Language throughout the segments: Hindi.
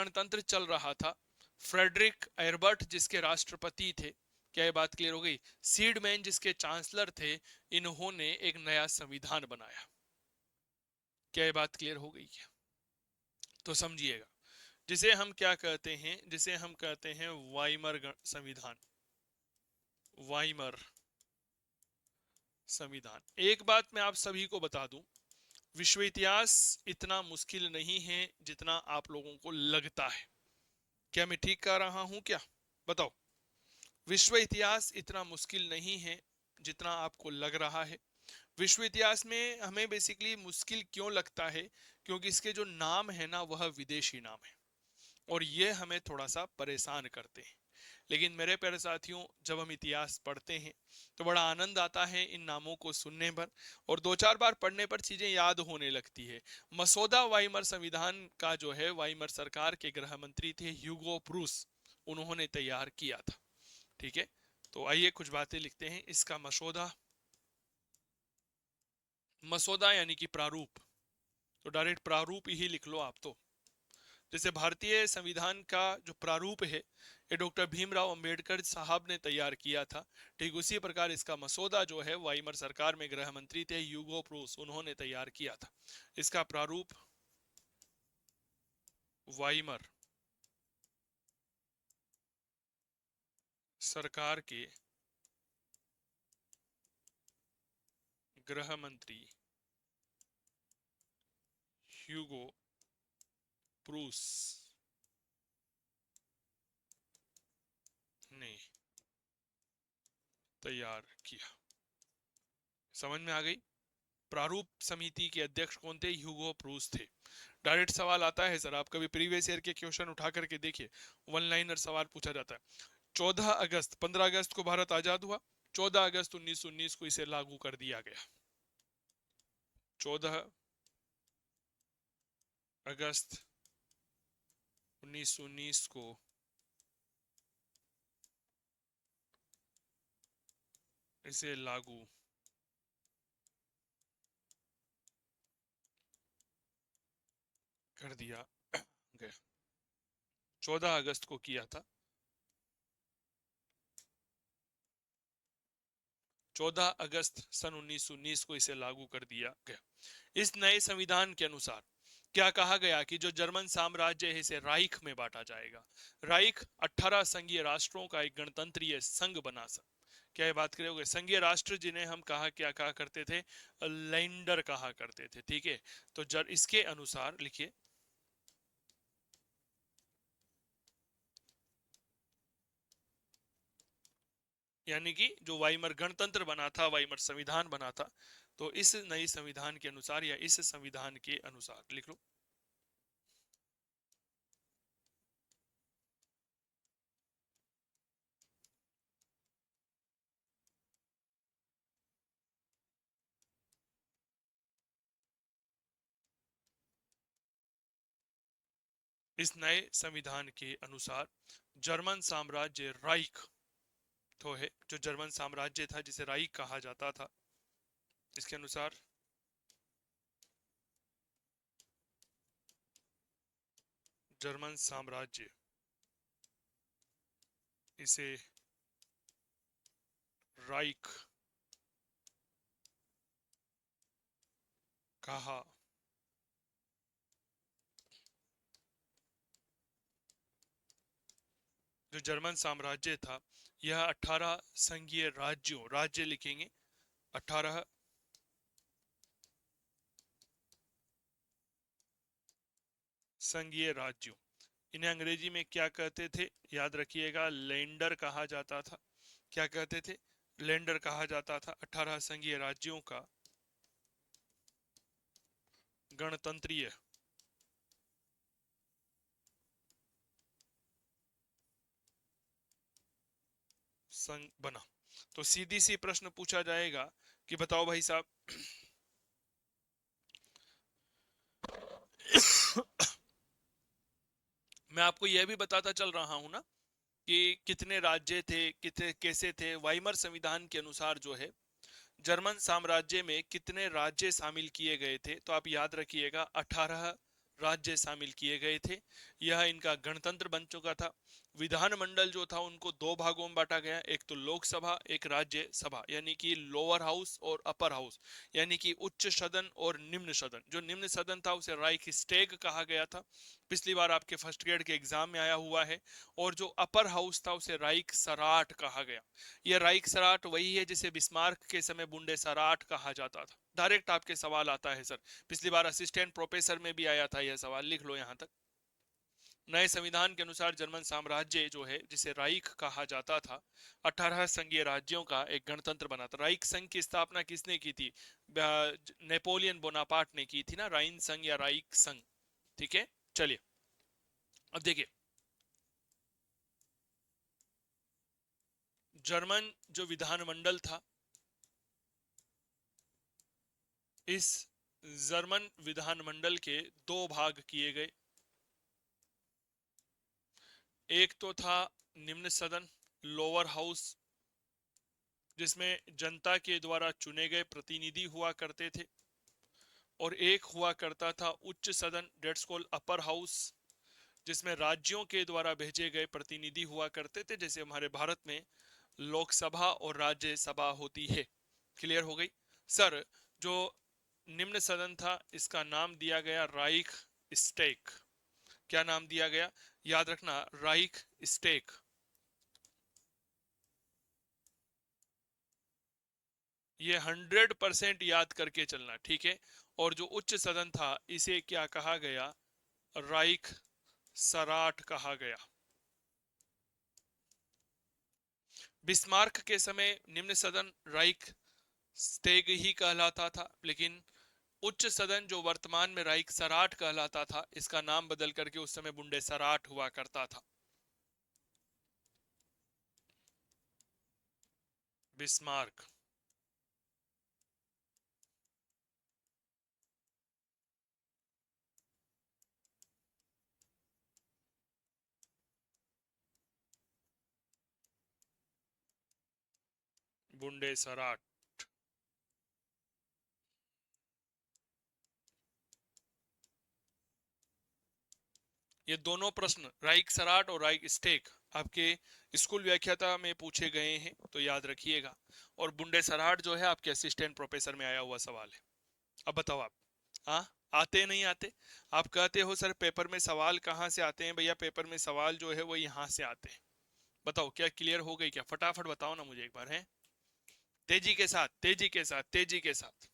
गणतंत्र चल रहा था, फ्रेडरिक एरबर्ट जिसके राष्ट्रपति थे, क्या ये बात क्लियर हो गई? सीडमैन जिसके चांसलर थे, इन्होंने एक नया संविधान बनाया। क्या ये बात क्लियर हो गई क्या? तो समझिएगा, जिसे हम क्या कहते हैं, जिसे हम कहते हैं वाइमर संविधान। वाइमर संविधान। एक बात मैं आप सभी को बता दूं, विश्व इतिहास इतना मुश्किल नहीं है जितना आप लोगों को लगता है। क्या मैं ठीक कह रहा हूं क्या? बताओ। विश्व इतिहास इतना मुश्किल नहीं है जितना आपको लग रहा है। विश्व इतिहास में हमें बेसिकली मुश्किल क्यों लगता है? क्योंकि इसके जो नाम है ना, वह विदेशी नाम है, और ये हमें थोड़ा सा परेशान करते हैं। लेकिन मेरे प्यारे साथियों, जब हम इतिहास पढ़ते हैं तो बड़ा आनंद आता है इन नामों को सुनने पर, और दो चार बार पढ़ने पर चीजें याद होने लगती है। मसौदा वाइमर संविधान का जो है, वाइमर सरकार के गृह मंत्री थे ह्यूगो प्रूस, उन्होंने तैयार किया था। ठीक है, तो आइए कुछ बातें लिखते हैं। इसका मसौदा, मसौदा यानी कि प्रारूप, तो डायरेक्ट प्रारूप ही लिख लो आप। तो जैसे भारतीय संविधान का जो प्रारूप है, ये डॉक्टर भीमराव अंबेडकर साहब ने तैयार किया था, ठीक उसी प्रकार इसका मसौदा जो है, वाइमर सरकार में गृह मंत्री थे ह्यूगो प्रूस, उन्होंने तैयार किया था। इसका प्रारूप वाइमर सरकार के गृह मंत्री ह्यूगो प्रूस ने तैयार किया। समझ में आ गई? प्रारूप समिति के अध्यक्ष कौन थे? ह्यूगो प्रूस थे। डायरेक्ट सवाल आता है सर, आप कभी प्रीवियस ईयर के क्वेश्चन उठा करके देखिए, वन लाइनर सवाल पूछा जाता है। 14 अगस्त, 15 अगस्त को भारत आजाद हुआ, 14 अगस्त 1919 को इसे लागू कर दिया गया। 14 अगस्त 1919 को इसे लागू कर दिया गया। 14 अगस्त को किया था। 14 अगस्त सन 1919 को इसे लागू कर दिया गया। इस नए संविधान के अनुसार क्या कहा गया कि जो जर्मन साम्राज्य है इसे राइख में बांटा जाएगा। राइख 18 संघीय राष्ट्रों का एक गणतंत्रीय संघ बना सक। क्या ये बात करोगे? संघीय राष्ट्र जिन्हें हम क्या कहा करते थे? लैंडर कहा करते थे। ठीक है, तो इसके अनुसार लिखिए, यानी कि जो वाइमर गणतंत्र बना था, वाइमर संविधान बना था, तो इस नई संविधान के अनुसार या इस संविधान के अनुसार लिख लो। इस नए संविधान के अनुसार जर्मन साम्राज्य राइख तो है, जो जर्मन साम्राज्य था जिसे राइख कहा जाता था, इसके अनुसार जर्मन साम्राज्य इसे राइख कहा जो जर्मन साम्राज्य था, यह 18 संघीय राज्यों, राज्य लिखेंगे 18 संघीय राज्यों, इन्हें अंग्रेजी में क्या कहते थे? याद रखिएगा, लैंडर कहा जाता था। क्या कहते थे? लैंडर कहा जाता था। 18 संघीय राज्यों का गणतंत्रीय संघ बना। तो सीधी सी प्रश्न पूछा जाएगा कि बताओ भाई साहब, मैं आपको यह भी बताता चल रहा हूं ना कि कितने राज्य थे, कितने कैसे थे। वाइमर संविधान के अनुसार जो है, जर्मन साम्राज्य में कितने राज्य शामिल किए गए थे? तो आप याद रखिएगा, 18 राज्य शामिल किए गए थे। यह इनका गणतंत्र बन चुका था। विधानमंडल जो था उनको दो भागों में बांटा गया, एक तो लोकसभा, एक राज्यसभा, यानी कि लोअर हाउस और अपर हाउस, यानी कि उच्च सदन और निम्न सदन। जो निम्न सदन था उसे राइक स्टेग कहा गया था, पिछली बार आपके फर्स्ट ग्रेड के एग्जाम में आया हुआ है। और जो अपर हाउस था उसे राइक सराट कहा गया। यह राइक सराट वही है जिसे बिस्मार्क के समय बुंडे सराट कहा जाता था। डायरेक्ट आपके सवाल आता है सर, पिछली बार असिस्टेंट प्रोफेसर में भी आया था यह सवाल, लिख लो यहां तक। नए संविधान के अनुसार जर्मन साम्राज्य जो है जिसे राइक कहा जाता था, 18 संघीय राज्यों का एक गणतंत्र बना था। राइक संघ की स्थापना किसने की थी? नेपोलियन बोनापार्ट ने की थी ना, राइन संघ या राइक संघ। ठीक है, चलिए अब देखिए, जर्मन जो विधानमंडल था, इस जर्मन विधानमंडल के दो भाग किए गए। एक तो था निम्न सदन, लोअर हाउस, जिसमें जनता के द्वारा चुने गए प्रतिनिधि हुआ करते थे। और एक हुआ करता था उच्च सदन, डेट्स कॉल्ड अपर हाउस, जिसमें राज्यों के द्वारा भेजे गए प्रतिनिधि हुआ करते थे, जैसे हमारे भारत में लोकसभा और राज्यसभा होती है। क्लियर हो गई सर? जो निम्न सदन था इसका नाम दिया गया राइख स्टेक। क्या नाम दिया गया? याद रखना, राइख स्टेक। ये 100% याद करके चलना, ठीक है। और जो उच्च सदन था इसे क्या कहा गया? राइख सराट कहा गया। बिस्मार्क के समय निम्न सदन राइख स्टेग ही कहलाता था, लेकिन उच्च सदन जो वर्तमान में राइख सराट कहलाता था, इसका नाम बदल करके उस समय बुंडे सराट हुआ करता था। बिस्मार्क। बुंडे सराट। ये दोनों प्रश्न, राइक सराट और राइक स्टेक, आपके स्कूल व्याख्याता में पूछे गए हैं, तो याद रखिएगा। और बुंडे सराट जो है आपके असिस्टेंट प्रोफेसर में आया हुआ सवाल है। अब बताओ आप, हाँ, आते नहीं आते? आप कहते हो सर पेपर में सवाल कहाँ से आते हैं? भैया पेपर में सवाल जो है वो यहाँ से आते हैं। बताओ क्या क्लियर हो गई क्या? फटाफट बताओ ना मुझे एक बार, है? तेजी के साथ, तेजी के साथ, तेजी के साथ।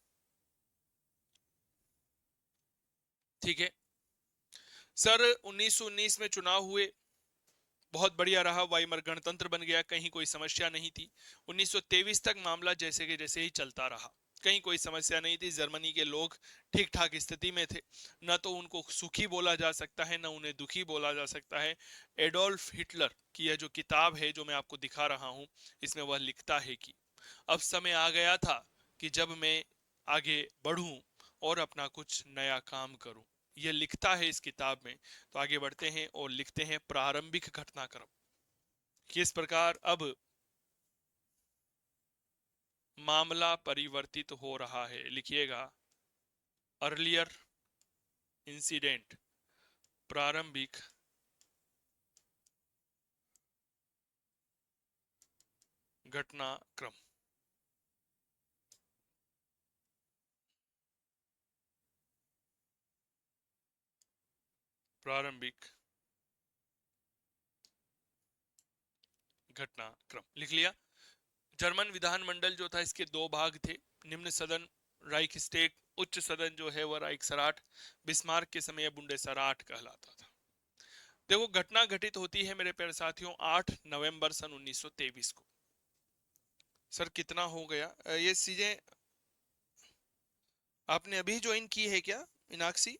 ठीक है सर, 1919 में चुनाव हुए, बहुत बढ़िया रहा, वाइमर गणतंत्र बन गया, कहीं कोई समस्या नहीं थी। 1923 तक मामला जैसे के जैसे ही चलता रहा, कहीं कोई समस्या नहीं थी। जर्मनी के लोग ठीक ठाक स्थिति में थे, न तो उनको सुखी बोला जा सकता है, न उन्हें दुखी बोला जा सकता है। एडोल्फ हिटलर की यह जो किताब है जो मैं आपको दिखा रहा हूं, इसमें वह लिखता है कि अब समय आ गया था कि जब मैं आगे बढ़ूं और अपना कुछ नया काम करूं। ये लिखता है इस किताब में। तो आगे बढ़ते हैं और लिखते हैं प्रारंभिक घटनाक्रम, किस प्रकार अब मामला परिवर्तित हो रहा है। लिखिएगा, अर्लियर इंसिडेंट, प्रारंभिक घटनाक्रम। प्रारंभिक घटनाक्रम लिख लिया। जर्मन विधानमंडल जो था इसके दो भाग थे, निम्न सदन राइक स्टेट, उच्च सदन जो है वह राइक सराट। बिस्मार्क के समय यह बुंडे सराट कहलाता था। देखो घटना घटित होती है मेरे प्यारे साथियों 8 नवंबर सन 1923 को। सर कितना हो गया? ये चीजें आपने अभी ज्वाइन की है क्या मीनाक्षी?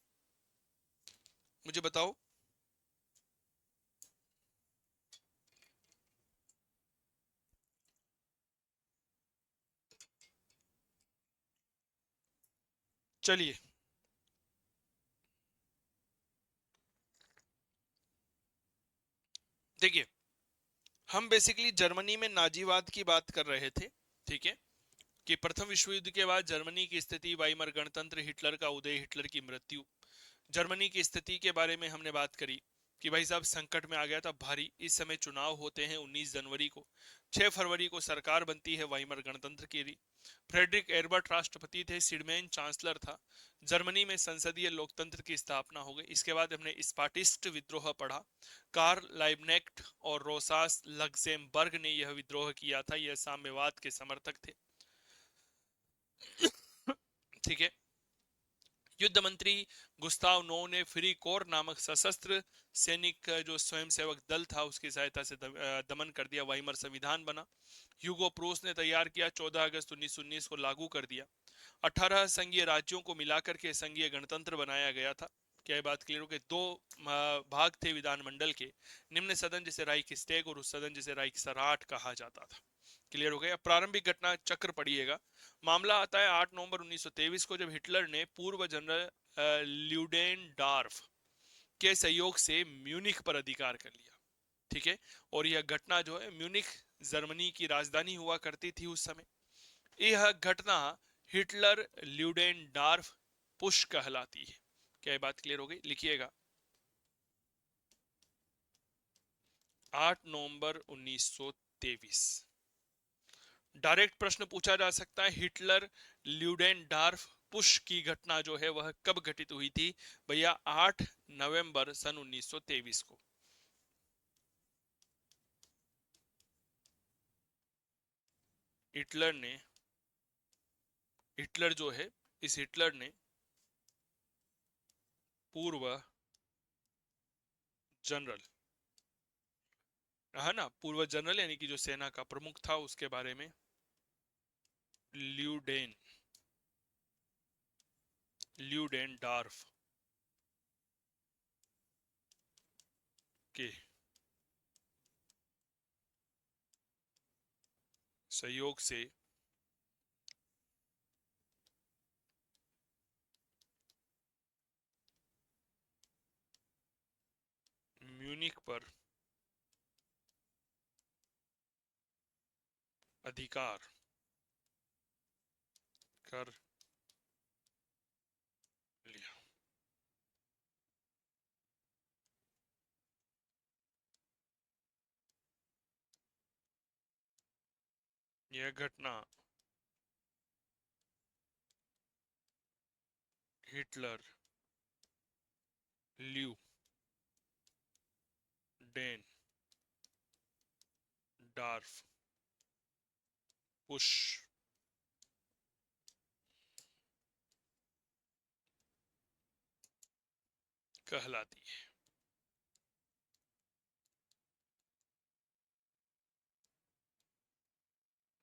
मुझे बताओ। चलिए, देखिए, हम बेसिकली जर्मनी में नाजीवाद की बात कर रहे थे। ठीक है, कि प्रथम विश्व युद्ध के बाद जर्मनी की स्थिति, वाइमर गणतंत्र, हिटलर का उदय, हिटलर की मृत्यु, जर्मनी की स्थिति के बारे में हमने बात करी कि भाई साहब संकट में आ गया था भारी। इस समय चुनाव होते हैं 19 जनवरी को। 6 फरवरी को सरकार बनती है वाइमर गणतंत्र की। फ्रेडरिक एरबर्ट राष्ट्रपति थे, सिडमैन चांसलर था। जर्मनी में संसदीय लोकतंत्र की स्थापना हो गई। इसके बाद हमने स्पार्टिस्ट विद्रोह पढ़ा। कार्ल लाइबनेक्ट और रोसास लक्सेमबर्ग ने यह विद्रोह किया था, यह साम्यवाद के समर्थक थे। ठीक है। युद्ध मंत्री गुस्ताव नो ने फ्री कोर नामक सशस्त्र सैनिक जो स्वयंसेवक दल था उसकी सहायता से दमन कर दिया। वाइमर संविधान बना। ह्यूगो प्रूस ने तैयार किया, 14 अगस्त 1919 को लागू कर दिया। 18 संघीय राज्यों को मिलाकर के संघीय गणतंत्र बनाया गया था। क्या ये बात क्लियर हो गई? दो भाग थे विधानमंडल के, निम्न सदन जिसे राइक स्टेग और उस सदन जिसे राइक सराट कहा जाता था। क्लियर हो गया? प्रारंभिक घटना चक्र पढ़िएगा। मामला आता है 8 नवंबर 1923 को, जब हिटलर ने पूर्व जनरल ल्यूडेनडॉर्फ के सहयोग से म्यूनिख पर अधिकार कर लिया। ठीक है। और यह घटना जो है म्यूनिख जर्मनी की राजधानी हुआ करती थी उस समय। यह घटना हिटलर ल्यूडेनडॉर्फ पुश कहलाती है। क्या ये बात क्लियर हो गई? लिखिएगा। 8 नवंबर 1923। डायरेक्ट प्रश्न पूछा जा सकता है, हिटलर ल्यूडेनडॉर्फ पुश की घटना जो है वह कब घटित हुई थी? भैया 8 नवंबर सन 1923 को। हिटलर जो है, इस हिटलर ने पूर्व जनरल, है ना, पूर्व जनरल यानी कि जो सेना का प्रमुख था उसके बारे में ल्यूडेनडॉर्फ के सहयोग से म्यूनिख पर अधिकार कर लिया। यह घटना हिटलर ल्यू डेन डार्फ पुश कहलाती है।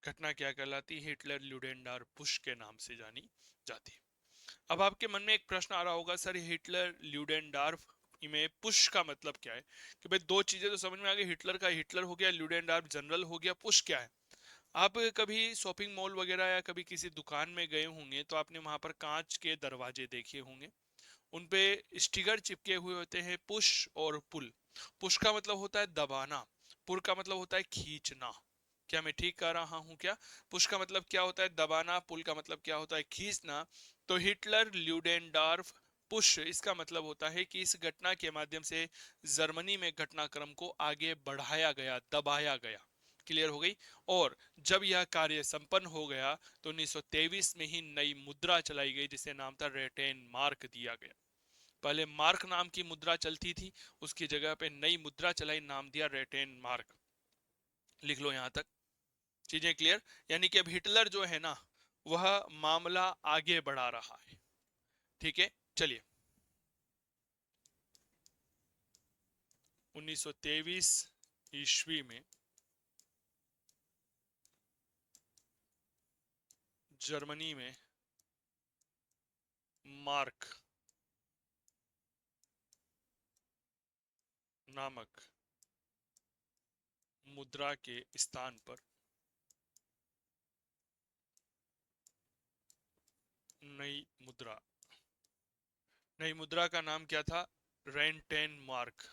घटना क्या कहलाती है? हिटलर ल्यूडेनडॉर्फ पुश के नाम से जानी जाती है। अब आपके मन में एक प्रश्न आ रहा होगा, सर हिटलर ल्यूडेनडॉर्फ में पुश का मतलब क्या है? कि भाई दो चीजें तो समझ में आ गई, हिटलर का हिटलर हो गया, ल्यूडेनडॉर्फ जनरल हो गया, पुश क्या है? आप कभी शॉपिंग मॉल वगैरह या कभी किसी दुकान में गए होंगे तो आपने वहां पर कांच के दरवाजे देखे होंगे, उनपे स्टिकर चिपके हुए होते हैं पुश और पुल। पुश का मतलब होता है दबाना, पुल का मतलब होता है खींचना। क्या मैं ठीक कर रहा हूं क्या? पुश का मतलब क्या होता है? दबाना। पुल का मतलब क्या होता है? खींचना। तो हिटलर ल्यूडेनडॉर्फ पुश, इसका मतलब होता है कि इस घटना के माध्यम से जर्मनी में घटनाक्रम को आगे बढ़ाया गया, दबाया गया। क्लियर हो गई? और जब यह कार्य संपन्न हो गया तो 1923 में ही नई मुद्रा चलाई गई जिसे नाम था रेटेन मार्क दिया गया। पहले मार्क नाम की मुद्रा चलती थी, उसकी जगह पे नई मुद्रा चलाई, नाम दिया रेटेन मार्क। लिख लो यहां तक। चीजें क्लियर? यानी कि अब हिटलर जो है ना वह मामला आगे बढ़ा रहा है। ठीक है, चलिए। 1923 ईस्वी में जर्मनी में मार्क नामक मुद्रा के स्थान पर नई मुद्रा, नई मुद्रा का नाम क्या था? रेंटेन मार्क।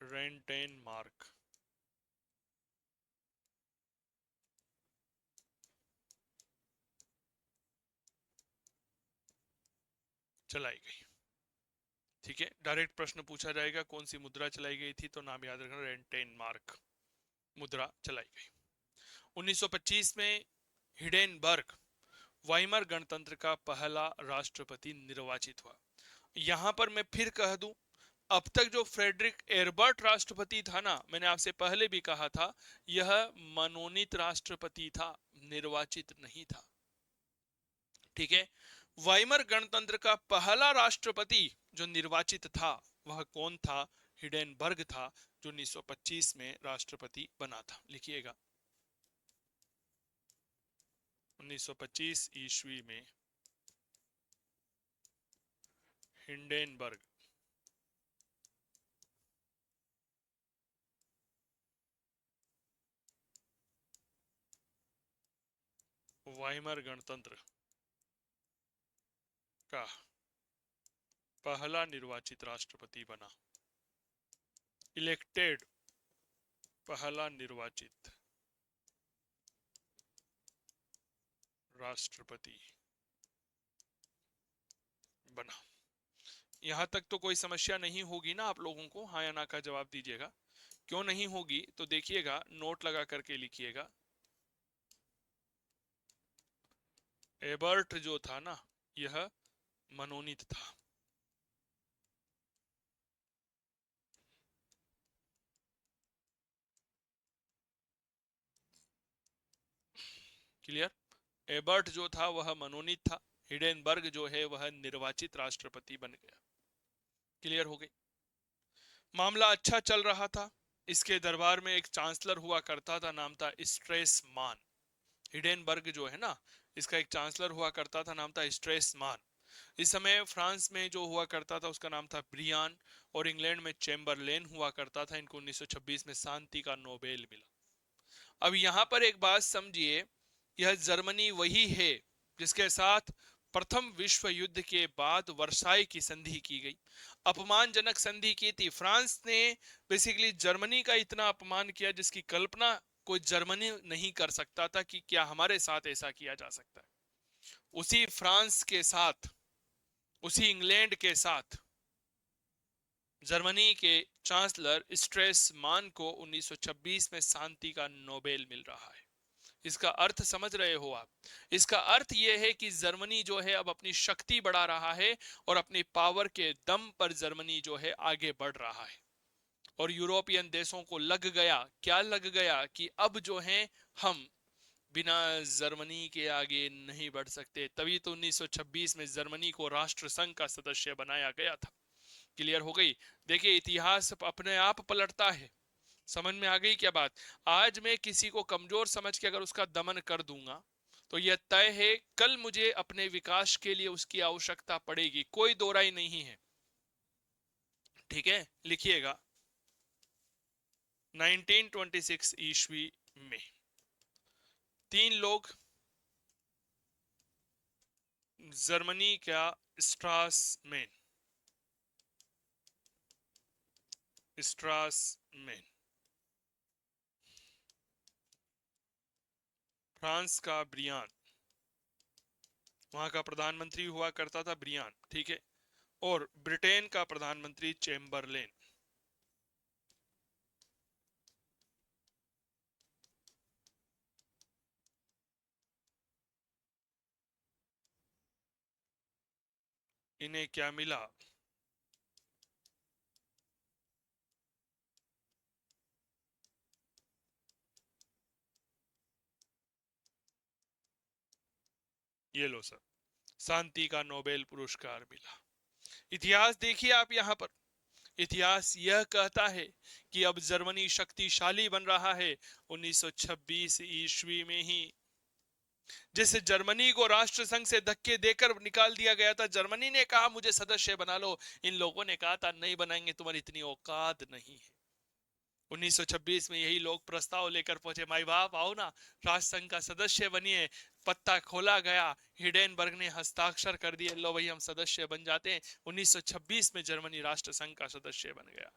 रेंटेन मार्क चलाई गई। ठीक है, डायरेक्ट प्रश्न पूछा जाएगा कौन सी मुद्रा चलाई गई थी, तो नाम याद रखना, रेंटेनमार्क मुद्रा चलाई गई। 1925 में हिडेनबर्ग वाइमर गणतंत्र का पहला राष्ट्रपति निर्वाचित हुआ। यहां पर मैं फिर कह दूं, अब तक जो फ्रेडरिक एरबर्ट राष्ट्रपति था ना, मैंने आपसे पहले भी कहा था, यह मनोनीत राष्ट्रपति था, निर्वाचित नहीं था। ठीक है, वाइमर गणतंत्र का पहला राष्ट्रपति जो निर्वाचित था वह कौन था? हिडेनबर्ग था, जो 1925 में राष्ट्रपति बना था। लिखिएगा, 1925 ईस्वी में हिंडेनबर्ग वाइमर गणतंत्र का पहला निर्वाचित राष्ट्रपति बना। इलेक्टेड, पहला निर्वाचित राष्ट्रपति बना। यहां तक तो कोई समस्या नहीं होगी ना आप लोगों को? हाँ या ना का जवाब दीजिएगा। क्यों नहीं होगी तो देखिएगा, नोट लगा करके लिखिएगा। एबर्ट जो था ना, यह मनोनीत था। क्लियर? एबर्ट जो था वह मनोनीत था, हिडेनबर्ग जो है वह निर्वाचित राष्ट्रपति बन गया। क्लियर हो गई? मामला अच्छा चल रहा था। इसके दरबार में एक चांसलर हुआ करता था, नाम था स्ट्रेसमान। हिडेनबर्ग जो है ना, इसका एक चांसलर हुआ करता था, नाम था स्ट्रेसमान। इस समय फ्रांस में जो हुआ करता था उसका नाम था ब्रियान, और इंग्लैंड में चेम्बरलेन हुआ करता था। इनको 1926 में शांति का नोबेल मिला। अब यहां पर एक बात समझिए, यह जर्मनी वही है जिसके साथ प्रथम विश्व युद्ध के बाद वर्साई की संधि की गई। अपमानजनक संधि की थी। फ्रांस ने बेसिकली जर्मनी का इतना अपमान किया जिसकी कल्पना कोई जर्मनी नहीं कर सकता था कि क्या हमारे साथ ऐसा किया जा सकता है। उसी फ्रांस के साथ, उसी इंग्लैंड के साथ जर्मनी के चांसलर स्ट्रेसमान को 1926 में शांति का नोबेल मिल रहा है। इसका अर्थ समझ रहे हो आप? इसका अर्थ यह है कि जर्मनी जो है अब अपनी शक्ति बढ़ा रहा है, और अपनी पावर के दम पर जर्मनी जो है आगे बढ़ रहा है। और यूरोपियन देशों को लग गया, क्या लग गया, कि अब जो है हम बिना जर्मनी के आगे नहीं बढ़ सकते। तभी तो 1926 में जर्मनी को राष्ट्र संघ का सदस्य बनाया गया था। क्लियर हो गई? देखिए, इतिहास अपने आप पलटता है। समझ में आ गई क्या बात? आज मैं किसी को कमजोर समझ के अगर उसका दमन कर दूंगा, तो यह तय है कल मुझे अपने विकास के लिए उसकी आवश्यकता पड़ेगी, कोई दो राय नहीं है। ठीक है, लिखिएगा, 1926 ईस्वी में तीन लोग जर्मनी का स्ट्रासमैन स्ट्रासमैन फ्रांस का ब्रियान, वहां का प्रधानमंत्री हुआ करता था ब्रियान, ठीक है, और ब्रिटेन का प्रधानमंत्री चेम्बरलेन। इन्हें क्या मिला? ये लो सर, शांति का नोबेल पुरस्कार मिला। इतिहास देखिए आप यहां पर। इतिहास यह कहता है कि अब जर्मनी शक्तिशाली बन रहा है। 1926 ईस्वी में ही जिस जर्मनी को राष्ट्र संघ से धक्के देकर निकाल दिया गया था, जर्मनी ने कहा मुझे सदस्य बना लो, इन लोगों ने कहा था नहीं बनाएंगे, तुम्हारी इतनी औकात नहीं है। 1926 में यही लोग प्रस्ताव लेकर पहुंचे, माई बाप आओ ना, राष्ट्र संघ का सदस्य बनिए। पत्ता खोला गया, हिडेनबर्ग ने हस्ताक्षर कर दिए, लो भाई हम सदस्य बन जाते हैं। 1926 में जर्मनी राष्ट्र संघ का सदस्य बन गया।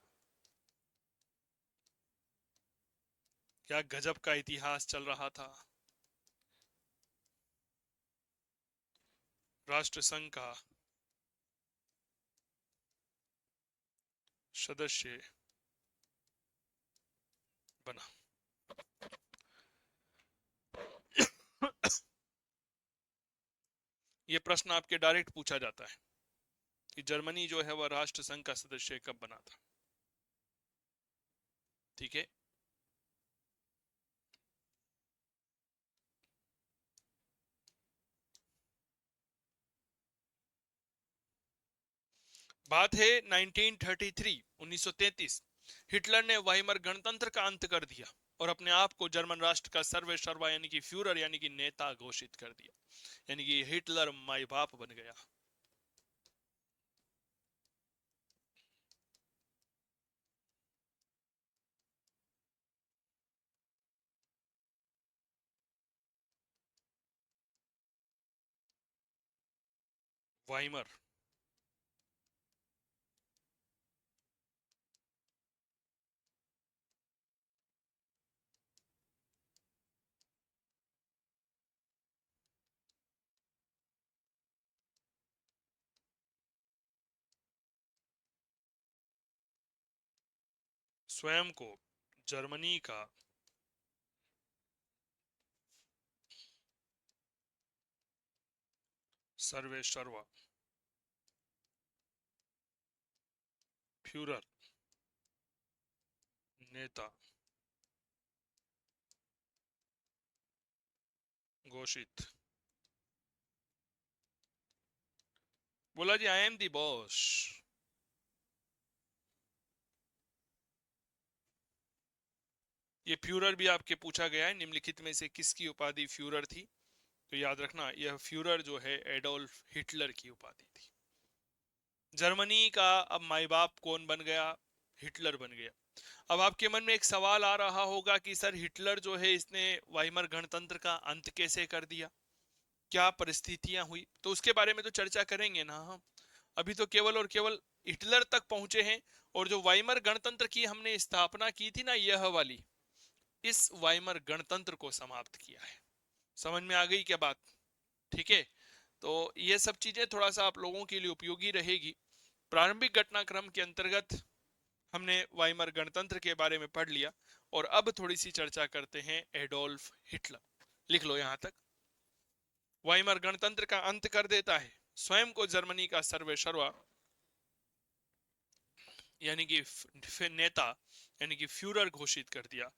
क्या गजब का इतिहास चल रहा था। राष्ट्र संघ का सदस्य बना। ये प्रश्न आपके डायरेक्ट पूछा जाता है कि जर्मनी जो है वह राष्ट्र संघ का सदस्य कब बना था। ठीक है, बात है 1933, 1933। हिटलर ने वाइमर गणतंत्र का अंत कर दिया और अपने आप को जर्मन राष्ट्र का सर्वे सर्वा यानी कि फ्यूरर यानी कि नेता घोषित कर दिया, यानी कि हिटलर माई बाप बन गया। वाइमर, स्वयं को जर्मनी का सर्वे सर्वा फ्यूरर नेता घोषित, बोला जी आई एम दी बॉस। ये फ्यूरर भी आपके पूछा गया है, निम्नलिखित में से किसकी उपाधि फ्यूरर थी। तो याद रखना यह फ्यूरर जो है एडोल्फ हिटलर की उपाधि थी। जर्मनी का अब माई बाप कौन बन गया, हिटलर बन गया। अब आपके मन में एक सवाल आ रहा होगा कि सर हिटलर जो है इसने वाइमर गणतंत्र का अंत कैसे कर दिया, क्या परिस्थितियां हुई, तो उसके बारे में तो चर्चा करेंगे ना हम। अभी तो केवल और केवल हिटलर तक पहुंचे हैं, और जो वाइमर गणतंत्र की हमने स्थापना की थी ना यह वाली, इस वाइमर गणतंत्र को समाप्त किया है। समझ में आ गई क्या बात। ठीक है, तो ये सब चीजें थोड़ा सा आप लोगों के लिए उपयोगी रहेगी। प्रारंभिक घटनाक्रम के अंतर्गत हमने वाइमर गणतंत्र के बारे में पढ़ लिया, और अब थोड़ी सी चर्चा करते हैं एडोल्फ हिटलर। लिख लो यहां तक। वाइमर गणतंत्र का अंत कर देता है, स्वयं को जर्मनी का सर्वेसर्वा यानी कि नेता यानी कि फ्यूरर घोषित कर दिया।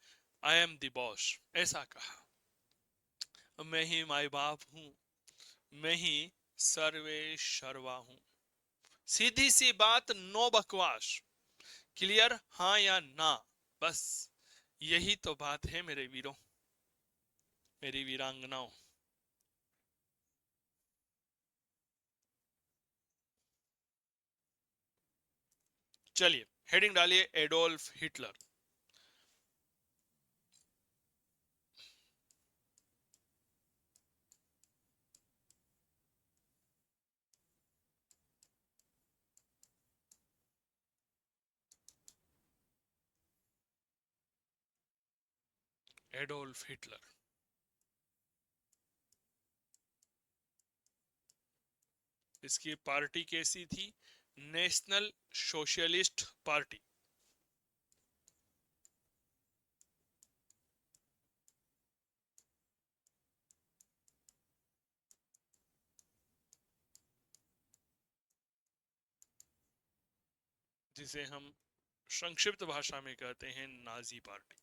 आई एम द बॉस, ऐसा कहा। मैं ही माई बाप हूं, मैं ही सर्वे सर्वा हूं। सीधी सी बात, नो बकवास। क्लियर, हाँ या ना, बस यही तो बात है मेरे वीरों, मेरी वीरांगनाओं। चलिए हेडिंग डालिए एडोल्फ हिटलर। एडोल्फ हिटलर, इसकी पार्टी कैसी थी, नेशनल सोशलिस्ट पार्टी। जिसे हम संक्षिप्त भाषा में कहते हैं नाजी पार्टी।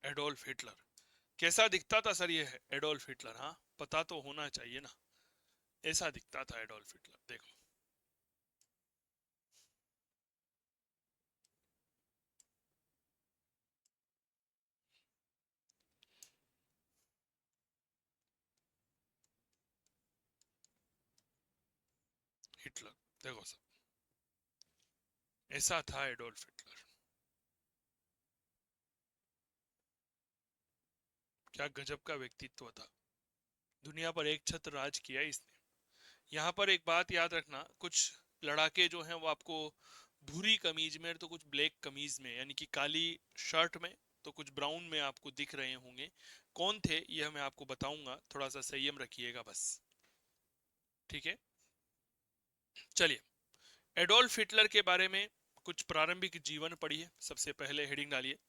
एडोल्फ हिटलर कैसा दिखता था सर, ये है एडोल्फ हिटलर, हाँ पता तो होना चाहिए ना। ऐसा दिखता था एडोल्फ हिटलर, देखो। हिटलर देखो सब, ऐसा था एडोल्फ हिटलर। क्या गजब का व्यक्तित्व था, दुनिया पर एक छत्र राज किया इसने। यहाँ पर एक बात याद रखना, कुछ लड़ाके जो हैं वो आपको भूरी कमीज में तो कुछ ब्लैक कमीज में, यानी कि काली शर्ट में तो कुछ ब्राउन में आपको दिख रहे होंगे। कौन थे यह मैं आपको बताऊंगा, थोड़ा सा संयम रखिएगा बस। ठीक है, चलिए। एडोल्फ हिटलर के बारे में कुछ प्रारंभिक जीवन पढ़िए, सबसे पहले हेडिंग डालिए।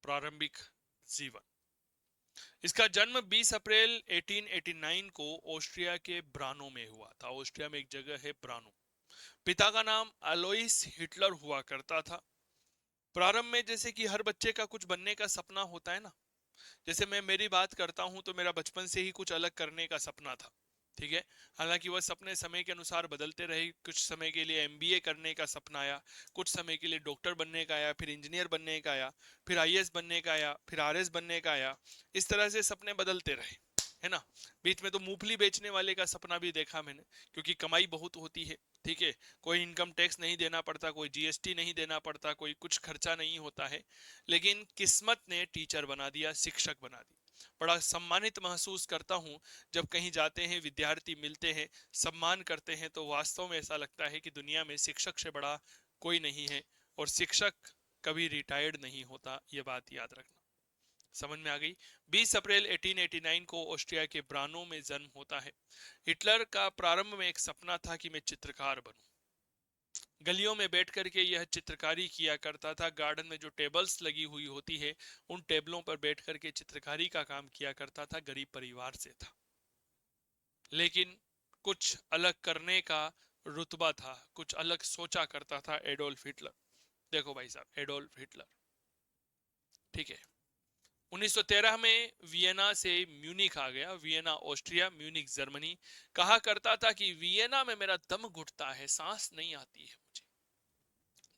प्रारंभिक जीवन। इसका जन्म 20 अप्रैल 1889 को ऑस्ट्रिया के ब्रानो में हुआ था। ऑस्ट्रिया में एक जगह है ब्रानो। पिता का नाम अलोइस हिटलर हुआ करता था। प्रारंभ में जैसे कि हर बच्चे का कुछ बनने का सपना होता है ना, जैसे मैं मेरी बात करता हूं तो मेरा बचपन से ही कुछ अलग करने का सपना था। ठीक है, हालांकि वह सपने समय के अनुसार बदलते रहे। कुछ समय के लिए एमबीए करने का सपना आया, कुछ समय के लिए डॉक्टर बनने का आया, फिर इंजीनियर बनने का आया, फिर आईएएस बनने का आया, फिर आरएस बनने का आया। इस तरह से सपने बदलते रहे, है ना। बीच में तो मूंगफली बेचने वाले का सपना भी देखा मैंने, क्योंकि कमाई बहुत होती है। ठीक है, कोई इनकम टैक्स नहीं देना पड़ता, कोई जीएसटी नहीं देना पड़ता, कोई कुछ खर्चा नहीं होता है। लेकिन किस्मत ने टीचर बना दिया, शिक्षक बना दिया। बड़ा सम्मानित महसूस करता हूं जब कहीं जाते हैं, विद्यार्थी मिलते हैं, सम्मान करते हैं, तो वास्तव में ऐसा लगता है कि दुनिया में शिक्षक से बड़ा कोई नहीं है। और शिक्षक कभी रिटायर्ड नहीं होता, यह बात याद रखना। समझ में आ गई। 20 अप्रैल 1889 को ऑस्ट्रिया के ब्रानो में जन्म होता है। हिटलर का प्रारंभ में एक सपना था कि मैं चित्रकार बनूं। गलियों में बैठ करके यह चित्रकारी किया करता था। गार्डन में जो टेबल्स लगी हुई होती है, उन टेबलों पर बैठ करके चित्रकारी का काम किया करता था। गरीब परिवार से था, लेकिन कुछ अलग करने का रुतबा था, कुछ अलग सोचा करता था एडोल्फ हिटलर। देखो भाई साहब, एडोल्फ हिटलर, ठीक है, 1913 में वियना से म्यूनिख आ गया। Vienna Austria, Munich Germany. कहा करता था कि वियना में मेरा दम घुटता है, सांस नहीं आती है मुझे,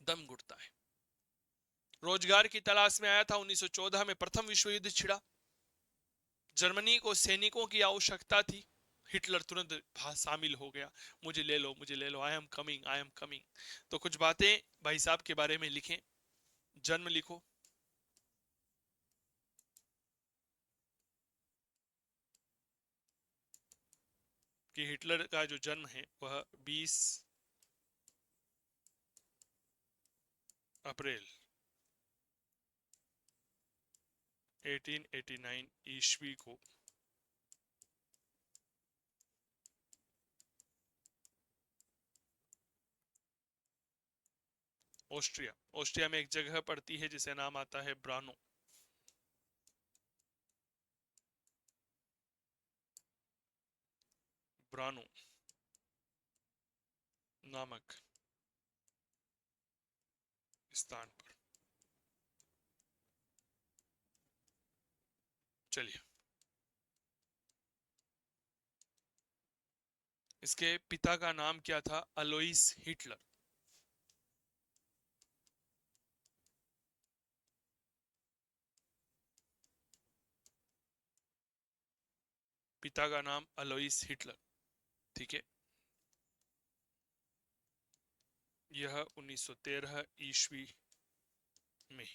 दम घुटता है। रोजगार की तलाश में आया था। 1914 में प्रथम विश्व युद्ध छिड़ा। जर्मनी को सैनिकों की आवश्यकता थी। हिटलर तुरंत शामिल हो गया, मुझे ले लो, मुझे ले लो, I am coming, I am coming. तो कुछ बातें भाई साहब के बारे में लिखें। जन्म लिखो। कि हिटलर का जो जन्म है वह 20 अप्रैल 1889 ईस्वी को ऑस्ट्रिया, ऑस्ट्रिया में एक जगह पड़ती है जिसे नाम आता है ब्रानो। ब्रानो नामक स्थान पर। चलिए, इसके पिता का नाम क्या था? Alloys Hitler. पिता का नाम अलोइस हिटलर, ठीक है। यह 1913 ईस्वी में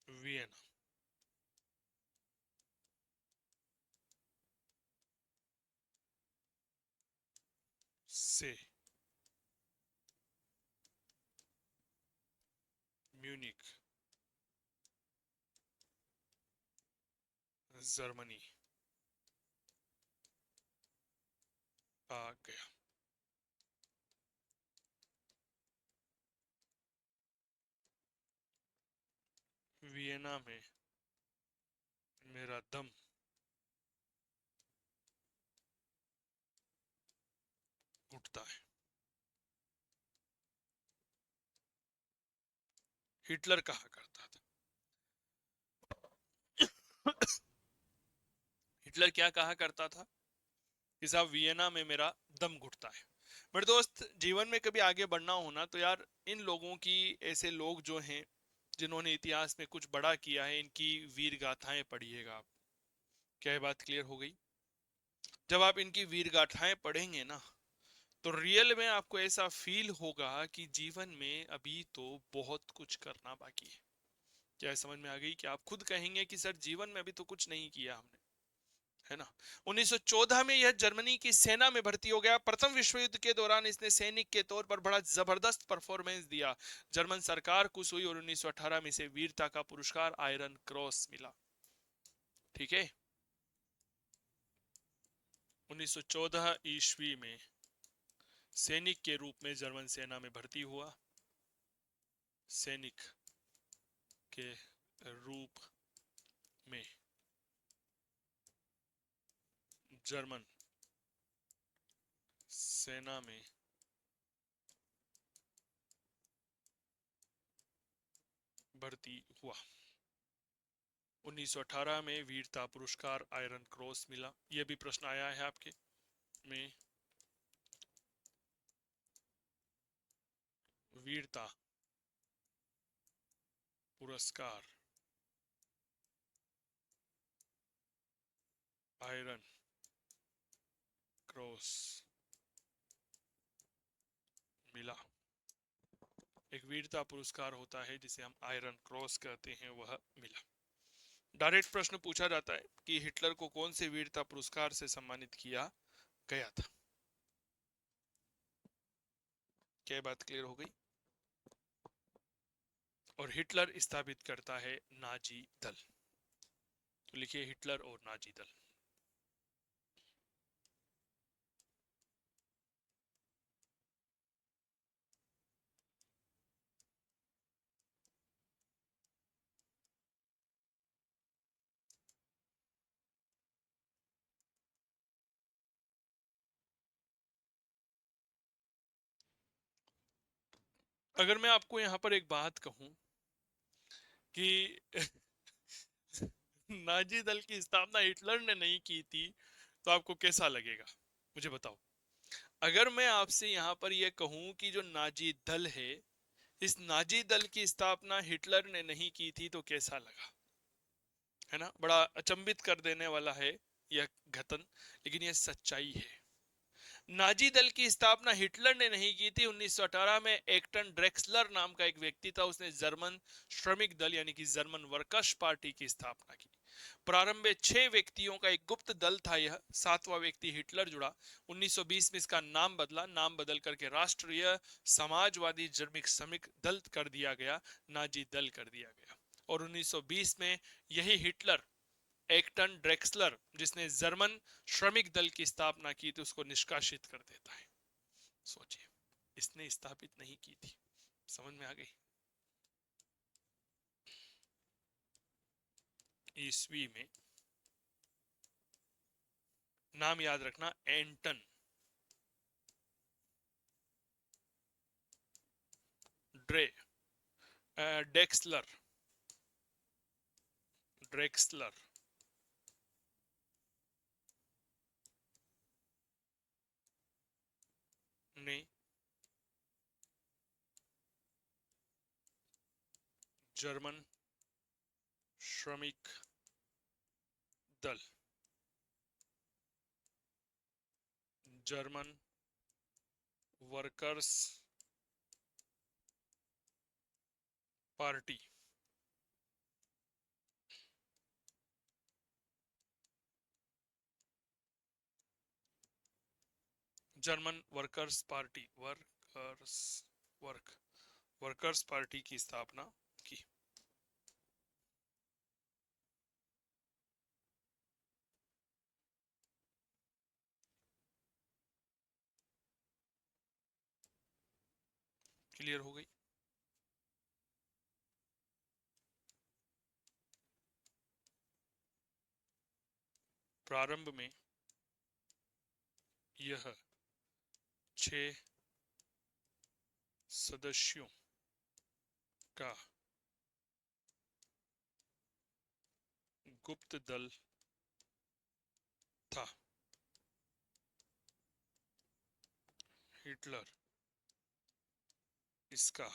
वियना से म्यूनिक जर्मनी आ गया। वियना में मेरा दम घुटता है। हिटलर कहा करता था। हिटलर क्या कहा करता था कि साहब वियना में मेरा दम घुटता है। मेरे दोस्त, जीवन में कभी आगे बढ़ना होना तो यार इन लोगों की, ऐसे लोग जो हैं जिन्होंने इतिहास में कुछ बड़ा किया है, इनकी वीर गाथाएं पढ़िएगा आप। क्या ये बात क्लियर हो गई? जब आप इनकी वीर गाथाएं पढ़ेंगे ना, तो रियल में आपको ऐसा फील होगा कि जीवन में अभी तो बहुत कुछ करना बाकी है। क्या समझ में आ गई? कि आप खुद कहेंगे कि सर जीवन में अभी तो कुछ नहीं किया हमने, है ना। 1914 में यह जर्मनी की सेना में भर्ती हो गया। प्रथम विश्व युद्ध के दौरान इसने सैनिक के तौर पर बड़ा जबरदस्त परफॉर्मेंस दिया। जर्मन सरकार खुश हुई और 1918 में इसे वीरता का पुरस्कार आयरन क्रॉस मिला। ठीक है। 1914 ईस्वी में सैनिक के रूप में जर्मन सेना में भर्ती हुआ। सैनिक के रूप में जर्मन सेना में भर्ती हुआ। 1918 में वीरता पुरस्कार आयरन क्रॉस मिला। यह भी प्रश्न आया है आपके में। वीरता पुरस्कार आयरन क्रॉस मिला। एक वीरता पुरस्कार होता है जिसे हम आयरन क्रॉस कहते हैं, वह मिला। डायरेक्ट प्रश्न पूछा जाता है कि हिटलर को कौन से वीरता पुरस्कार से सम्मानित किया गया था। क्या बात क्लियर हो गई? और हिटलर स्थापित करता है नाजी दल। तो लिखिए हिटलर और नाजी दल। अगर मैं आपको यहां पर एक बात कहूं कि नाजी दल की स्थापना हिटलर ने नहीं की थी, तो आपको कैसा लगेगा? मुझे बताओ। अगर मैं आपसे यहां पर यह कहूं कि जो नाजी दल है, इस नाजी दल की स्थापना हिटलर ने नहीं की थी, तो कैसा लगा? है ना, बड़ा अचंभित कर देने वाला है यह कथन, लेकिन यह सच्चाई है। नाजी दल की स्थापना हिटलर ने नहीं की थी। 1918 में एक्टन ड्रेक्सलर नाम का एक व्यक्ति था, उसने जर्मन श्रमिक दल यानी कि जर्मन वर्कर्स पार्टी की स्थापना की। प्रारंभ में 6 व्यक्तियों का एक गुप्त दल था यह। 7वां व्यक्ति हिटलर जुड़ा। 1920 में इसका नाम बदला, नाम बदल करके राष्ट्रीय समाजवादी जर्मनिक श्रमिक दल कर दिया गया, नाजी दल कर दिया गया। और 1920 में यही हिटलर एक्टन ड्रेक्सलर, जिसने जर्मन श्रमिक दल की स्थापना की थी, उसको निष्कासित कर देता है। सोचिए, इसने स्थापित नहीं की थी। समझ में आ गई? ईस्वी में, नाम याद रखना, एंटन ड्रे डेक्सलर ड्रेक्सलर ने जर्मन श्रमिक दल, German workers party, German workers party, workers party की स्थापना की। क्लियर हो गई? प्रारंभ में यह 6 सदस्यों का गुप्त दल था। हिटलर इसका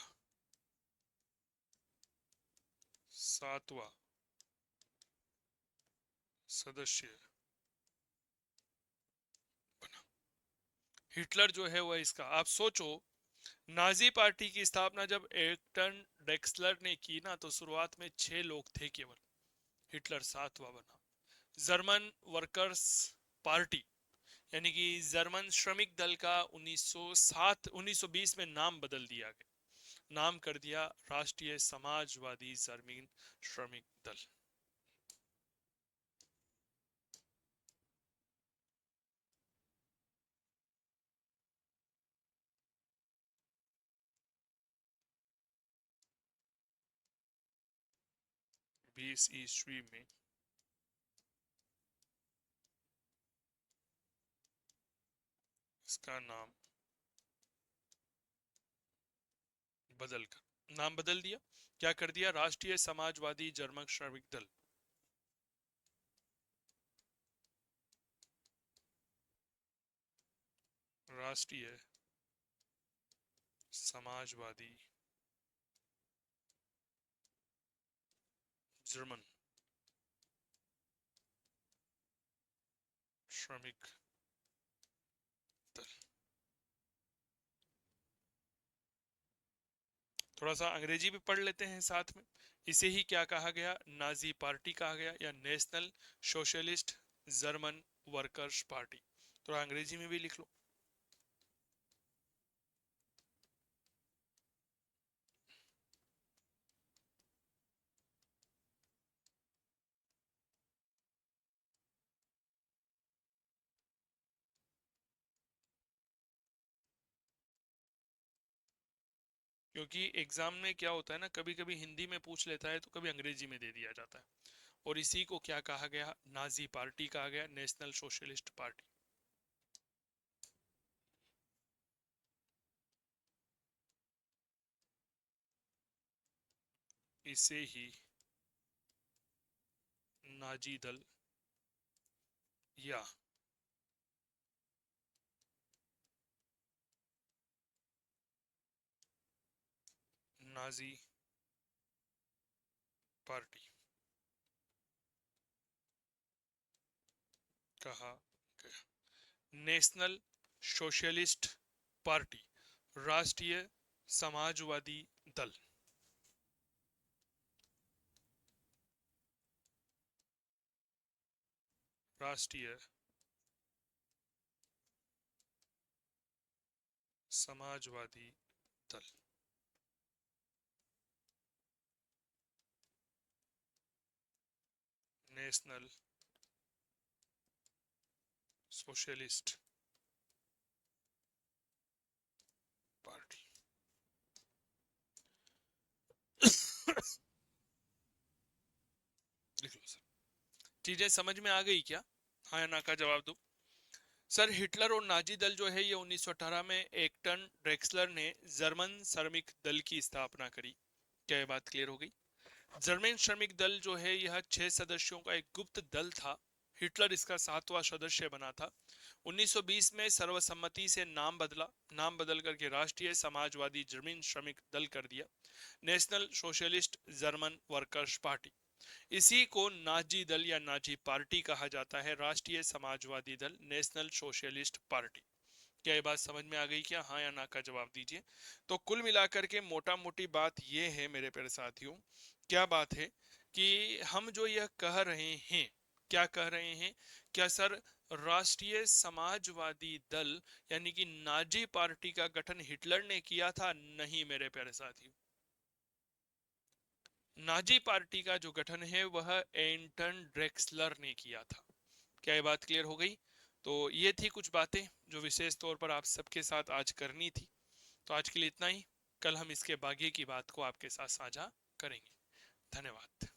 7वां सदस्य हिटलर जो है वह इसका, आप सोचो, नाजी पार्टी की स्थापना जब एर्टन ड्रेक्सलर ने की ना, तो शुरुआत में 6 लोग थे केवल, हिटलर 7वां बना। जर्मन वर्कर्स पार्टी यानी कि जर्मन श्रमिक दल का 1920 में नाम बदल दिया गया, नाम कर दिया राष्ट्रीय समाजवादी जर्मन श्रमिक दल। बीस ईस्वी में इसका नाम बदल दिया, क्या कर दिया, राष्ट्रीय समाजवादी जर्मन श्रमिक दल। राष्ट्रीय समाजवादी जर्मन श्रमिक दल। थोड़ा सा अंग्रेजी भी पढ़ लेते हैं साथ में। इसे ही क्या कहा गया, नाजी पार्टी कहा गया, या national socialist German workers party. थोड़ा अंग्रेजी में भी लिख लो। क्योंकि एग्जाम में क्या होता है ना, कभी कभी हिंदी में पूछ लेता है तो कभी अंग्रेजी में दे दिया जाता है। और इसी को क्या कहा गया, नाजी पार्टी कहा गया, नेशनल सोशलिस्ट पार्टी। इसे ही नाजी दल या नाजी पार्टी कहा गया। नेशनल सोशलिस्ट पार्टी, राष्ट्रीय समाजवादी दल। राष्ट्रीय समाजवादी दल। National socialist party. लिख लो सर। चीजें समझ में आ गई क्या, हाँ या ना का जवाब दो। सर हिटलर और नाजी दल जो है ये 1918 में एक्टन ड्रेक्सलर ने जर्मन श्रमिक दल की स्थापना करी। क्या ये बात क्लियर हो गई। जर्मन श्रमिक दल जो है यह 6 सदस्यों का एक गुप्त दल था। हिटलर इसका 7वां सदस्य बना था। 1920 में सर्वसम्मति से नाम बदला, नाम बदल करके राष्ट्रीय समाजवादी जर्मन श्रमिक दल कर दिया, national socialist German workers party. इसी को नाजी दल या नाजी पार्टी कहा जाता है, राष्ट्रीय समाजवादी दल, नेशनल सोशलिस्ट पार्टी। क्या ये बात समझ में आ गई क्या, हाँ या ना का जवाब दीजिए। तो कुल मिलाकर के मोटा मोटी बात ये है मेरे प्यारे साथियों, क्या बात है कि हम जो यह कह रहे हैं, क्या कह रहे हैं, क्या सर राष्ट्रीय समाजवादी दल यानी कि नाजी पार्टी का गठन हिटलर ने किया था? नहीं मेरे प्यारे साथियों, नाजी पार्टी का जो गठन है वह एंटन ड्रेक्सलर ने किया था। क्या ये बात क्लियर हो गई। तो ये थी कुछ बातें जो विशेष तौर पर आप सबके साथ आज करनी थी। तो आज के लिए इतना ही, कल हम इसके बागी की बात को आपके साथ साझा करेंगे। धन्यवाद।